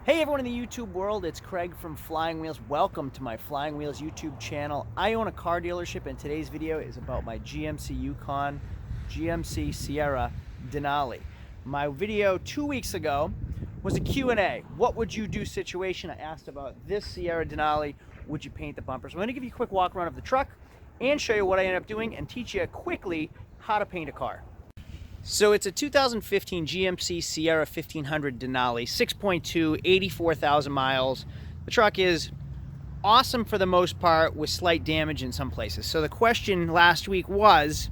Hey everyone in the YouTube world, it's Craig from Flying Wheels. Welcome to my Flying Wheels YouTube channel. I own a car dealership and today's video is about my GMC Yukon GMC Sierra Denali. My video 2 weeks ago was a Q&A. What would you do situation? I asked about this Sierra Denali. Would you paint the bumpers? I'm going to give you a quick walk around of the truck and show you what I ended up doing and teach you quickly how to paint a car. So it's a 2015 GMC Sierra 1500 Denali, 6.2, 84,000 miles. The truck is awesome for the most part with slight damage in some places. So the question last week was,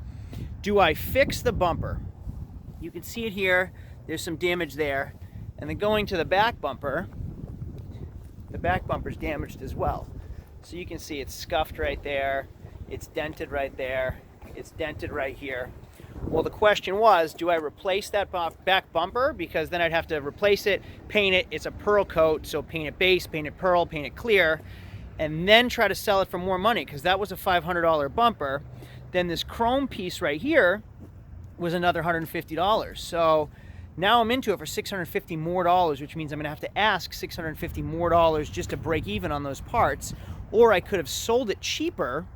do I fix the bumper? You can see it here, there's some damage there. And then going to the back bumper's damaged as well. So you can see it's scuffed right there, it's dented right there, it's dented right here. Well, the question was, do I replace that back bumper? Because then I'd have to replace it, paint it. It's a pearl coat, so paint it base, paint it pearl, paint it clear, and then try to sell it for more money because that was a $500 bumper. Then this chrome piece right here was another $150. So now I'm into it for $650 more, which means I'm gonna have to ask $650 more just to break even on those parts, or I could have sold it cheaper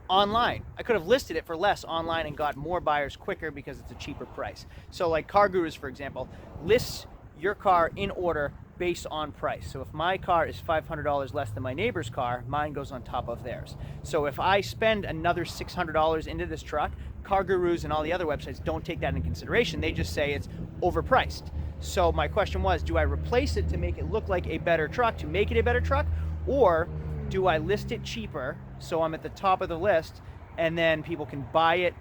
online. I could have listed it for less online and got more buyers quicker because it's a cheaper price. So like Car Gurus, for example, lists your car in order based on price. So if my car is $500 less than my neighbor's car, mine goes on top of theirs. So if I spend another $600 into this truck, Car Gurus and all the other websites don't take that into consideration. They just say it's overpriced. So my question was, do I replace it to make it look like a better truck, to make it a better truck, or do I list it cheaper so I'm at the top of the list and then people can buy it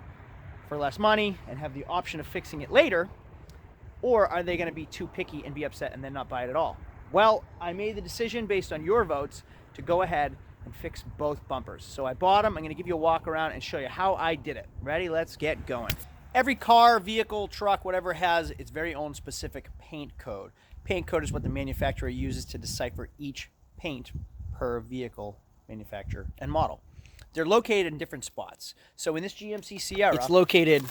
for less money and have the option of fixing it later? Or are they going to be too picky and be upset and then not buy it at all? Well, I made the decision based on your votes to go ahead and fix both bumpers. So I bought them. I'm going to give you a walk around and show you how I did it. Ready? Let's get going. Every car, vehicle, truck, whatever has its very own specific paint code. Paint code is what the manufacturer uses to decipher each paint per vehicle, manufacturer, and model. They're located in different spots. So in this GMC Sierra, it's located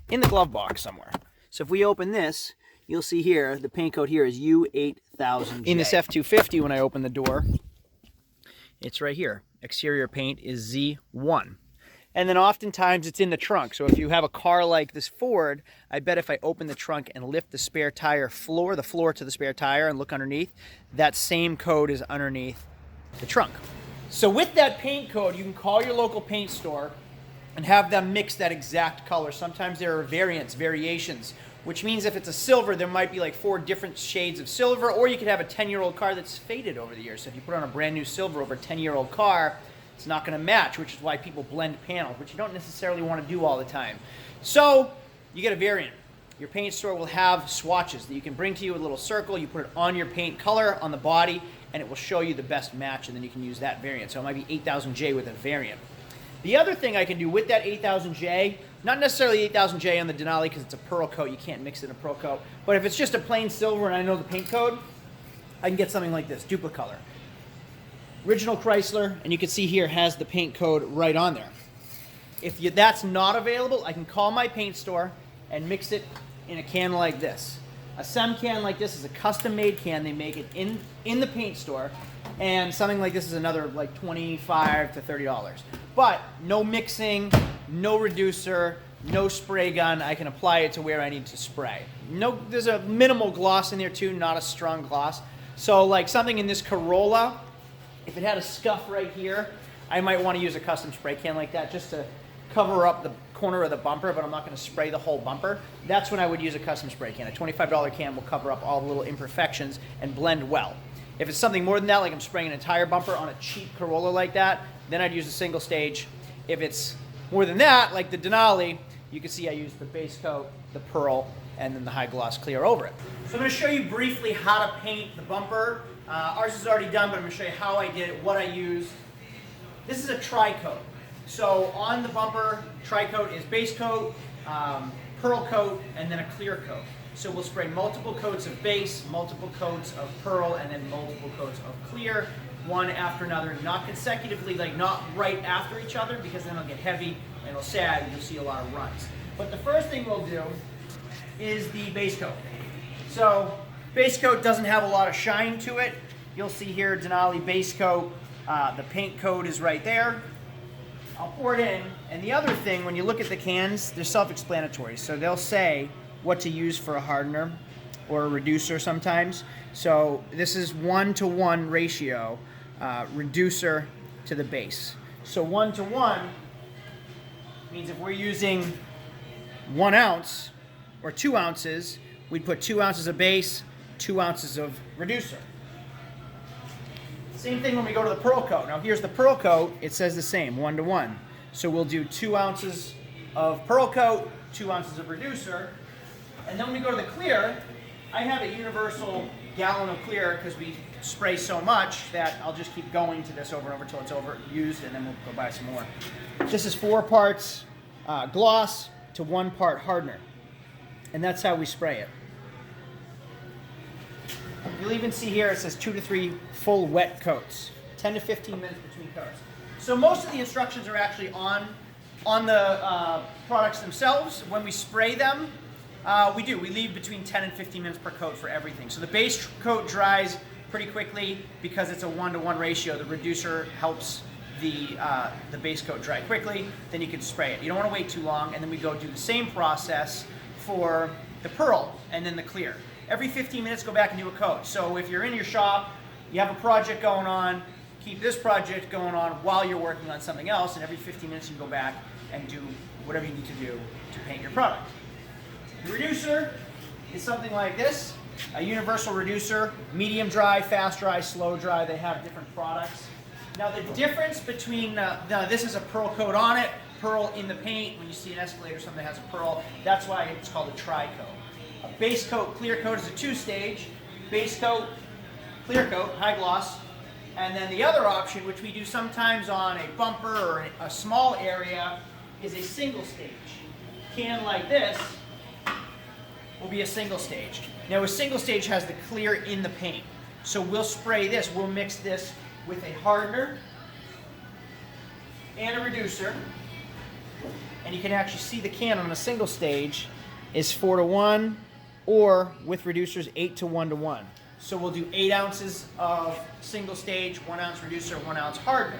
in the glove box somewhere. So if we open this, you'll see here, the paint code here is U8000J. In this F-250, when I open the door, it's right here. Exterior paint is Z1. And then oftentimes it's in the trunk. So if you have a car like this Ford, I bet if I open the trunk and lift the spare tire floor, the floor to the spare tire and look underneath, that same code is underneath the trunk. So with that paint code, you can call your local paint store and have them mix that exact color. Sometimes there are variations, which means if it's a silver, there might be like 4 different shades of silver, or you could have a 10-year-old car that's faded over the years. So if you put on a brand new silver over a 10-year-old car, it's not gonna match, which is why people blend panels, which you don't necessarily wanna do all the time. So you get a variant. Your paint store will have swatches that you can bring to you with a little circle. You put it on your paint color on the body, and it will show you the best match, and then you can use that variant. So it might be 8000J with a variant. The other thing I can do with that 8000J, not necessarily 8000J on the Denali because it's a pearl coat, you can't mix it in a pearl coat, but if it's just a plain silver and I know the paint code, I can get something like this, Duplicolor. Original Chrysler, and you can see here has the paint code right on there. If that's not available, I can call my paint store and mix it in a can like this. A SEM can like this is a custom-made can. They make it in the paint store, and something like this is another like $25 to $30. But no mixing, no reducer, no spray gun. I can apply it to where I need to spray. No, there's a minimal gloss in there too, not a strong gloss. So like something in this Corolla, if it had a scuff right here, I might want to use a custom spray can like that just to cover up the corner of the bumper, but I'm not going to spray the whole bumper. That's when I would use a custom spray can. A $25 can will cover up all the little imperfections and blend well. If it's something more than that, like I'm spraying an entire bumper on a cheap Corolla like that, then I'd use a single stage. If it's more than that, like the Denali, you can see I use the base coat, the pearl, and then the high gloss clear over it. So I'm going to show you briefly how to paint the bumper. Ours is already done, but I'm going to show you how I did it, what I used. This is a tri-coat. So on the bumper, tri-coat is base coat, pearl coat, and then a clear coat. So we'll spray multiple coats of base, multiple coats of pearl, and then multiple coats of clear, one after another, not consecutively, like not right after each other, because then it'll get heavy and it'll sag and you'll see a lot of runs. But the first thing we'll do is the base coat. So Base coat doesn't have a lot of shine to it. You'll see here Denali base coat. The paint code is right there. I'll pour it in. And the other thing, when you look at the cans, they're self-explanatory. So they'll say what to use for a hardener or a reducer sometimes. So this is 1-to-1 ratio, reducer to the base. So 1-to-1 means if we're using 1 ounce or 2 ounces, we'd put 2 ounces of base, 2 ounces of reducer. Same thing when we go to the pearl coat. Now here's the pearl coat. It says the same, 1-to-1. So we'll do 2 ounces of pearl coat, 2 ounces of reducer. And then when we go to the clear, I have a universal gallon of clear because we spray so much that I'll just keep going to this over and over until it's overused, and then we'll go buy some more. This is 4 parts gloss to 1 part hardener. And that's how we spray it. You'll even see here it says 2 to 3 full wet coats, 10 to 15 minutes between coats. So most of the instructions are actually on the products themselves. When we spray them, we leave between 10 and 15 minutes per coat for everything. So the base coat dries pretty quickly because it's a 1-to-1 ratio. The reducer helps the base coat dry quickly. Then you can spray it. You don't want to wait too long, and then we go do the same process for the pearl and then the clear. Every 15 minutes, go back and do a coat. So if you're in your shop, you have a project going on, keep this project going on while you're working on something else, and every 15 minutes you can go back and do whatever you need to do to paint your product. The reducer is something like this, a universal reducer, medium dry, fast dry, slow dry. They have different products. Now the difference between, this is a pearl coat on it, pearl in the paint. When you see an Escalade or something that has a pearl, that's why it's called a tri-coat. A base coat, clear coat is a 2-stage. Base coat, clear coat, high gloss. And then the other option, which we do sometimes on a bumper or a small area, is a single stage. Can like this will be a single stage. Now a single stage has the clear in the paint. So we'll spray this, we'll mix this with a hardener and a reducer. And you can actually see the can on a single stage is 4-to-1, or with reducers 8-to-1-to-1. So we'll do 8 ounces of single stage, 1 ounce reducer, 1 ounce hardener.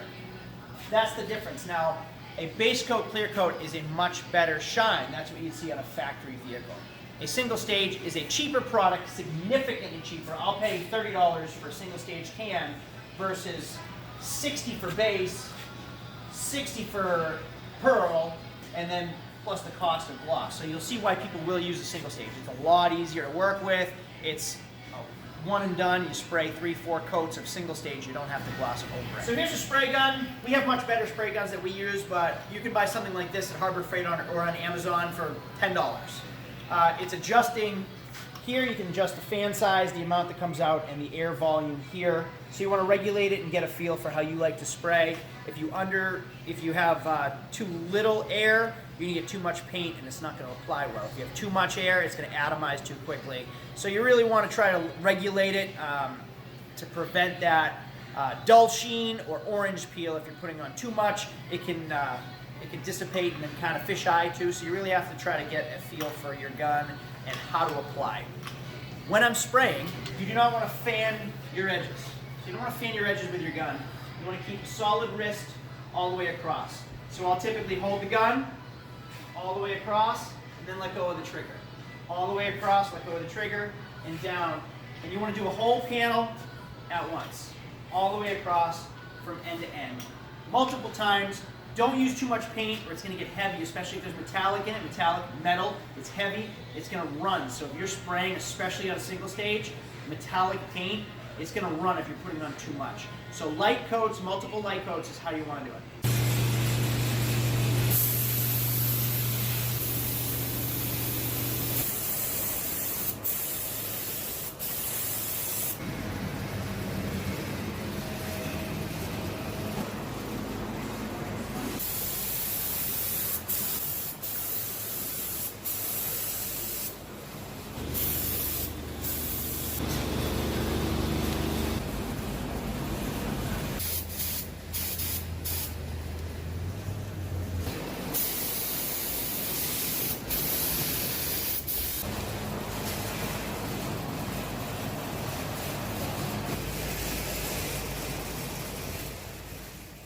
That's the difference. Now, a base coat, clear coat is a much better shine. That's what you'd see on a factory vehicle. A single stage is a cheaper product, significantly cheaper. I'll pay $30 for a single stage can versus $60 for base, $60 for pearl, and then plus the cost of gloss. So you'll see why people will use a single stage. It's a lot easier to work with. It's one and done. You spray 3-4 coats of single stage. You don't have to gloss it over it. So here's a spray gun. We have much better spray guns that we use, but you can buy something like this at Harbor Freight or on Amazon for $10. It's adjusting. Here you can adjust the fan size, the amount that comes out, and the air volume here. So you want to regulate it and get a feel for how you like to spray. If you have too little air, you're going to get too much paint and it's not going to apply well. If you have too much air, it's going to atomize too quickly. So you really want to try to regulate it to prevent that dull sheen or orange peel. If you're putting on too much, it can dissipate and then kind of fisheye too. So you really have to try to get a feel for your gun and how to apply. When I'm spraying, you do not want to fan your edges. So you don't want to fan your edges with your gun. You want to keep a solid wrist all the way across. So I'll typically hold the gun all the way across and then let go of the trigger. All the way across, let go of the trigger, and down. And you want to do a whole panel at once. All the way across from end to end. Multiple times. Don't use too much paint or it's going to get heavy, especially if there's metallic in it. Metallic, metal, it's heavy, it's going to run. So if you're spraying, especially on a single stage, metallic paint, it's going to run if you're putting on too much. So light coats, multiple light coats is how you want to do it.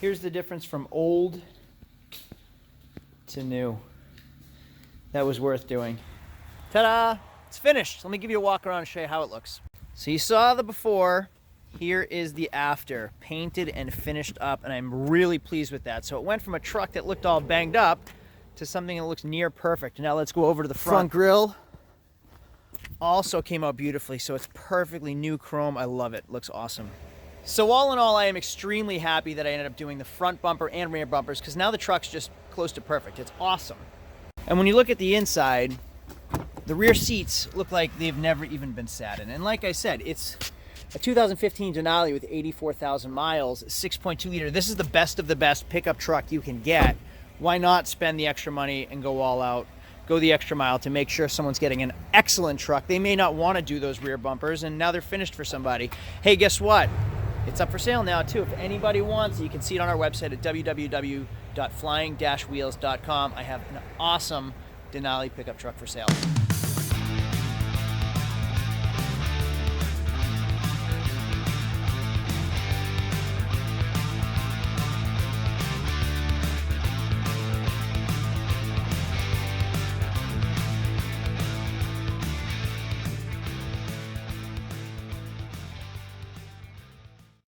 Here's the difference from old to new. That was worth doing. Ta-da! It's finished. Let me give you a walk around and show you how it looks. So you saw the before. Here is the after, painted and finished up, and I'm really pleased with that. So it went from a truck that looked all banged up to something that looks near perfect. Now let's go over to the front grille. Also came out beautifully, so it's perfectly new chrome. I love it. Looks awesome. So all in all, I am extremely happy that I ended up doing the front bumper and rear bumpers, because now the truck's just close to perfect. It's awesome. And when you look at the inside, the rear seats look like they've never even been sat in. And like I said, it's a 2015 Denali with 84,000 miles, 6.2 liter. This is the best of the best pickup truck you can get. Why not spend the extra money and go all out, go the extra mile to make sure someone's getting an excellent truck? They may not want to do those rear bumpers, and now they're finished for somebody. Hey, guess what? It's up for sale now too. If anybody wants it, you can see it on our website at www.flying-wheels.com. I have an awesome Denali pickup truck for sale.